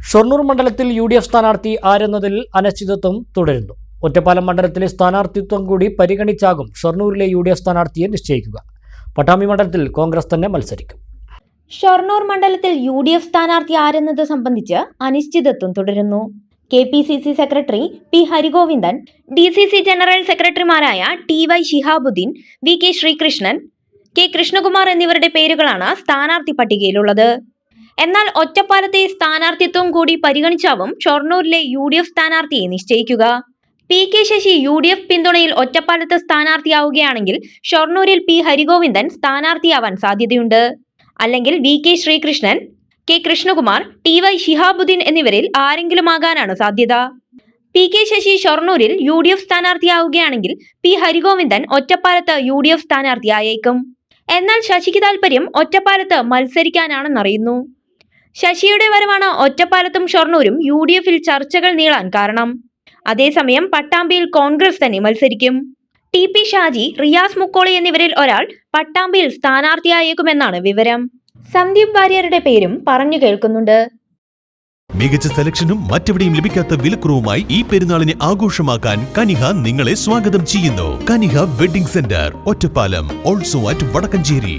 ഷൊർണൂർ മണ്ഡലത്തിൽ യു.ഡി.എഫ് സ്ഥാനാർത്ഥി ആരെന്നതിൽ അനിശ്ചിതത്വം തുടരുന്നു. ഒറ്റപ്പാലം മണ്ഡലത്തിലെ സ്ഥാനാർത്ഥിത്വം കൂടി പരിഗണിച്ചാകും ഷൊർണൂരിലെ യു.ഡി.എഫ് സ്ഥാനാർത്ഥിയെ നിശ്ചയിക്കുക. പട്ടാമ്പി മണ്ഡലത്തിൽ കോൺഗ്രസ് തന്നെ മത്സരിക്കും. ഷൊർണൂർ മണ്ഡലത്തിൽ യു.ഡി.എഫ് സ്ഥാനാർത്ഥി ആരെന്നത് സംബന്ധിച്ച് അനിശ്ചിതത്വം തുടരുന്നു. KPCC secretary P. Harigovindan, DCC general സെക്രട്ടറിമാരായ ടി.വൈ. ശിഹാബുദ്ദീൻ, വി.കെ. ശ്രീകൃഷ്ണൻ, കെ. കൃഷ്ണകുമാർ എന്നിവരുടെ പേരുകളാണ് സ്ഥാനാർത്ഥി പട്ടികയിലുള്ളത്. എന്നാൽ ഒറ്റപ്പാലത്തെ സ്ഥാനാർത്ഥിത്വം കൂടി പരിഗണിച്ചാവും ഷൊർണൂരിലെ യു.ഡി.എഫ് സ്ഥാനാർത്ഥിയെ നിശ്ചയിക്കുക. പി.കെ. ശശി യു.ഡി.എഫ് പിന്തുണയിൽ ഒറ്റപ്പാലത്ത് സ്ഥാനാർത്ഥിയാവുകയാണെങ്കിൽ ഷൊർണൂരിൽ പി. ഹരിഗോവിന്ദൻ സ്ഥാനാർത്ഥിയാവാൻ സാധ്യതയുണ്ട്. അല്ലെങ്കിൽ വി.കെ. ശ്രീകൃഷ്ണൻ, കെ. കൃഷ്ണകുമാർ, ടി.വൈ. ശിഹാബുദ്ദീൻ എന്നിവരിൽ ആരെങ്കിലുമാകാനാണ് സാധ്യത. പി.കെ. ശശി ഷൊർണൂരിൽ യു.ഡി.എഫ് സ്ഥാനാർത്ഥിയാവുകയാണെങ്കിൽ പി. ഹരിഗോവിന്ദൻ ഒറ്റപ്പാലത്ത് യു.ഡി.എഫ് സ്ഥാനാർത്ഥിയായേക്കും. എന്നാൽ ശശിക്ക് താൽപര്യം ഒറ്റപ്പാലത്ത് മത്സരിക്കാനാണെന്നറിയുന്നു. ശശിയുടെ വരവാണ് ഒറ്റപ്പാലത്തും ഷൊർണൂരും യു.ഡി.എഫിൽ ചർച്ചകൾ നീളാൻ കാരണം. അതേസമയം പട്ടാമ്പിയിൽ കോൺഗ്രസ് തന്നെ മത്സരിക്കും. ടി.പി. ഷാജി, റിയാസ് മുക്കോളി എന്നിവരിൽ ഒരാൾ പട്ടാമ്പിയിൽ സ്ഥാനാർത്ഥിയായേക്കുമെന്നാണ് വിവരം. സന്ദീപ് വാര്യരുടെ പേരും പറഞ്ഞു കേൾക്കുന്നുണ്ട്. മികച്ച സെലക്ഷനും മറ്റെവിടെയും ലഭിക്കാത്ത വിലക്കുറവുമായി ഈ പെരുന്നാളിനെ ആഘോഷമാക്കാൻ കനിഹ നിങ്ങളെ സ്വാഗതം ചെയ്യുന്നു. Kaniha wedding centre, Ottapalam, also at Vadakkanchery.